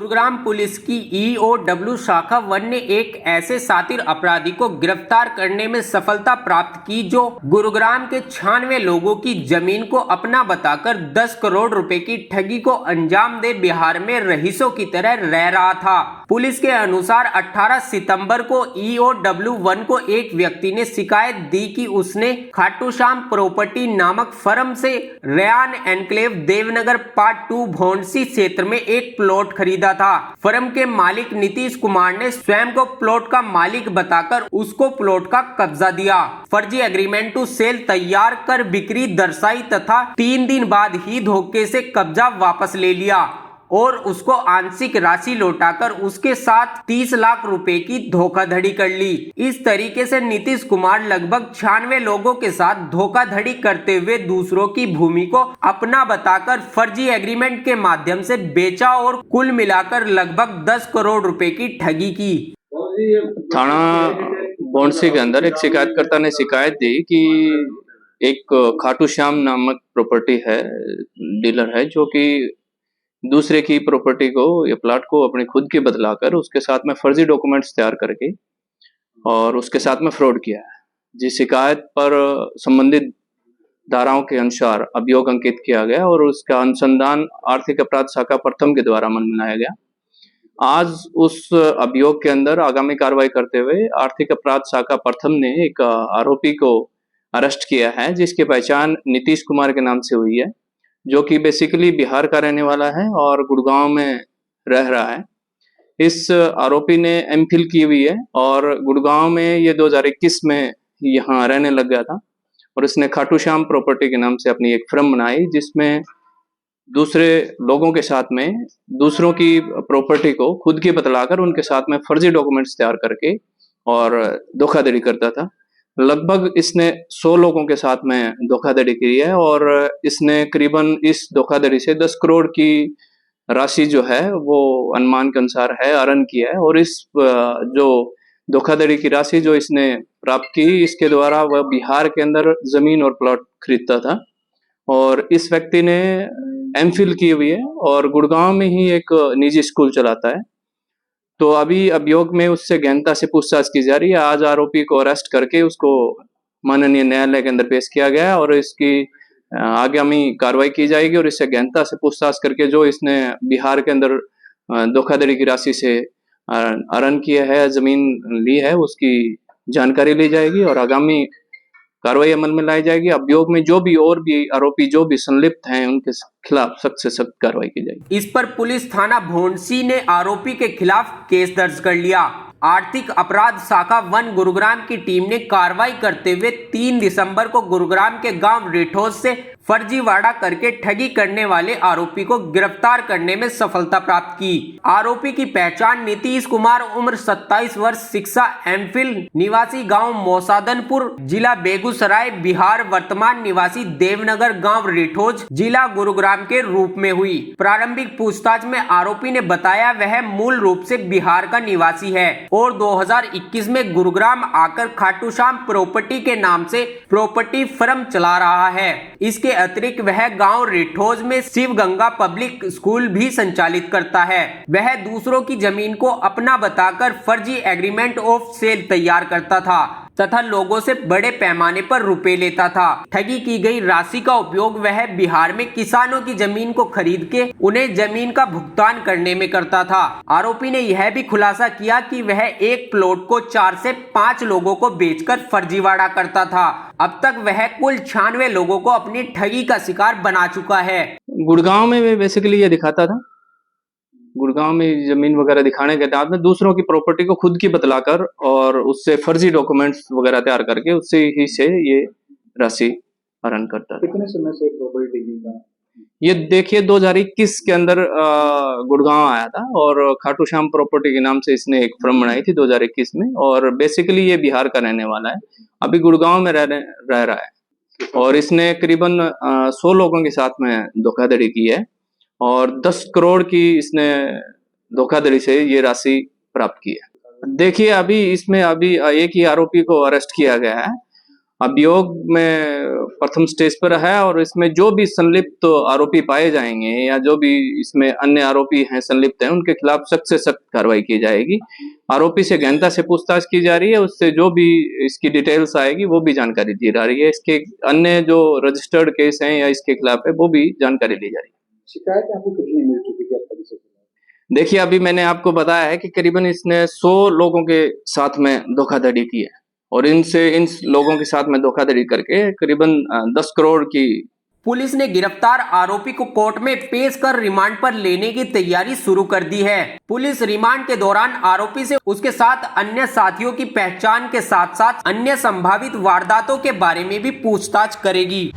Gurugram police की EOW शाखा 1 ने एक ऐसे शातिर अपराधी को गिरफ्तार करने में सफलता प्राप्त की जो गुरुग्राम के 96 लोगों की जमीन को अपना बताकर 10 करोड़ रुपए की ठगी को अंजाम दे बिहार में रईसों की तरह रह रहा था। पुलिस के अनुसार 18 सितंबर को ईओडब्ल्यू 1 को एक व्यक्ति ने शिकायत दी कि उसने खाटू श्याम प्रॉपर्टी नामक फर्म से Ryan enclave Devnagar part 2 Bhondsi क्षेत्र में एक प्लॉट खरीदा था। फर्म के मालिक नीतीश कुमार ने स्वयं को प्लॉट का मालिक बताकर उसको प्लॉट का कब्जा दिया, फर्जी एग्रीमेंट टू सेल तैयार कर बिक्री दर्शाई तथा 3 दिन बाद ही धोखे से कब्जा वापस ले लिया और उसको आंशिक राशि लौटाकर उसके साथ 30 लाख रुपए की धोखाधड़ी कर ली। इस तरीके से नीतीश कुमार लगभग 96 लोगों के साथ धोखाधड़ी करते हुए दूसरों की भूमि को अपना बताकर फर्जी एग्रीमेंट के माध्यम से बेचा और कुल मिलाकर लगभग 10 करोड़ रुपए की ठगी की। थाना भोंडसी के अंदर एक शिकायतकर्ता ने शिकायत दी कि एक खाटू श्याम नामक प्रॉपर्टी है, डीलर है, जो कि दूसरे की प्रॉपर्टी को या प्लाट को अपने खुद के बदलाकर उसके साथ में फर्जी डॉक्यूमेंट्स तैयार करके और उसके साथ में फ्रॉड किया है। जिस शिकायत पर संबंधित धाराओं के अनुसार अभियोग अंकित किया गया और उसका अनुसंधान आर्थिक अपराध शाखा प्रथम के द्वारा अमल में लाया गया। आज उस अभियोग के अंदर आगामी कार्रवाई करते हुए आर्थिक अपराध शाखा प्रथम ने एक आरोपी को अरेस्ट किया है, जिसकी पहचान नीतीश कुमार के नाम से हुई है, जो कि बेसिकली बिहार का रहने वाला है और गुड़गांव में रह रहा है। इस आरोपी ने एमफिल की हुई है और गुड़गांव में ये 2021 में यहाँ रहने लग गया था और इसने खाटू श्याम प्रॉपर्टी के नाम से अपनी एक फर्म बनाई, जिसमें दूसरे लोगों के साथ में दूसरों की प्रॉपर्टी को खुद की बतलाकर उनके साथ में फर्जी डॉक्यूमेंट्स तैयार करके और धोखाधड़ी करता था। लगभग इसने 100 लोगों के साथ में धोखाधड़ी की है और इसने करीबन इस धोखाधड़ी से 10 करोड़ की राशि जो है वो अनुमान के अनुसार है अर्न किया है। और इस जो धोखाधड़ी की राशि जो इसने प्राप्त की, इसके द्वारा वह बिहार के अंदर जमीन और प्लॉट खरीदता था और इस व्यक्ति ने एमफिल की हुई है और गुड़गांव में ही एक निजी स्कूल चलाता है। तो अभी अभियोग में उससे गहनता से पूछताछ की जा रही है। आज आरोपी को अरेस्ट करके उसको माननीय न्यायालय के अंदर पेश किया गया और इसकी आगामी कार्रवाई की जाएगी और इससे गहनता से पूछताछ करके जो इसने बिहार के अंदर धोखाधड़ी की राशि से अर्न किया है, जमीन ली है, उसकी जानकारी ली जाएगी और आगामी कार्रवाई अमल में लाई जाएगी। अभियोग में जो भी और भी आरोपी जो भी संलिप्त हैं उनके खिलाफ सख्त से सख्त कार्रवाई की जाएगी। इस पर पुलिस थाना भोंडसी ने आरोपी के खिलाफ केस दर्ज कर लिया। आर्थिक अपराध शाखा 1 गुरुग्राम की टीम ने कार्रवाई करते हुए 3 दिसंबर को गुरुग्राम के गांव रिठोज से फर्जीवाड़ा करके ठगी करने वाले आरोपी को गिरफ्तार करने में सफलता प्राप्त की। आरोपी की पहचान नीतीश कुमार, उम्र 27 वर्ष, शिक्षा एमफिल, निवासी गांव मौसादनपुर, जिला बेगूसराय, बिहार, वर्तमान निवासी देवनगर गांव रिठोज, जिला गुरुग्राम के रूप में हुई। प्रारंभिक पूछताछ में आरोपी ने बताया वह मूल रूप से बिहार का निवासी है और 2021 में गुरुग्राम आकर खाटू श्याम प्रॉपर्टी के नाम से प्रॉपर्टी फर्म चला रहा है। इसके अतिरिक्त वह गांव रिठोज में शिव गंगा पब्लिक स्कूल भी संचालित करता है। वह दूसरों की जमीन को अपना बताकर फर्जी एग्रीमेंट ऑफ सेल तैयार करता था तथा लोगों से बड़े पैमाने पर रुपए लेता था। ठगी की गई राशि का उपयोग वह बिहार में किसानों की जमीन को खरीद के उन्हें जमीन का भुगतान करने में करता था। आरोपी ने यह भी खुलासा किया कि वह एक प्लॉट को 4 से 5 लोगों को बेचकर फर्जीवाड़ा करता था। अब तक वह कुल 96 लोगों को अपनी ठगी का शिकार बना चुका है। गुड़गांव में बेसिकली ये दिखाता था, गुड़गांव में जमीन वगैरह दिखाने के बाद में दूसरों की प्रॉपर्टी को खुद की बतलाकर और उससे फर्जी डॉक्यूमेंट्स वगैरह तैयार करके उससे ही से ये राशि अर्न करता था। कितने समय से प्रॉपर्टी का ये देखिए 2021 के अंदर गुड़गांव आया था और खाटू श्याम प्रॉपर्टी के नाम से इसने एक फर्म बनाई थी 2021 में और बेसिकली ये बिहार का रहने वाला है, अभी गुड़गांव में रह रहा है और इसने करीबन 100 लोगों के साथ में धोखाधड़ी की है और 10 करोड़ की इसने धोखाधड़ी से ये राशि प्राप्त की है। देखिए अभी इसमें एक ही आरोपी को अरेस्ट किया गया है अभियोग में प्रथम स्टेज पर है और इसमें जो भी संलिप्त आरोपी पाए जाएंगे या जो भी इसमें अन्य आरोपी हैं संलिप्त हैं उनके खिलाफ सख्त से सख्त कार्रवाई की जाएगी। आरोपी से गहनता से पूछताछ की जा रही है, उससे जो भी इसकी डिटेल्स आएगी वो भी जानकारी दी जा रही है। इसके अन्य जो रजिस्टर्ड केस हैं या इसके खिलाफ है वो भी जानकारी ली जा रही है। शिकायत आपको कितनी मिल चुकी थी अब तक इसके खिलाफ? देखिए, अभी मैंने आपको बताया है कि करीबन इसने 100 लोगों के साथ में धोखाधड़ी की है और इन लोगों के साथ में धोखाधड़ी करके करीबन 10 करोड़ की। पुलिस ने गिरफ्तार आरोपी को कोर्ट में पेश कर रिमांड पर लेने की तैयारी शुरू कर दी है। पुलिस रिमांड के दौरान आरोपी से उसके साथ अन्य साथियों की पहचान के साथ साथ अन्य संभावित वारदातों के बारे में भी पूछताछ करेगी।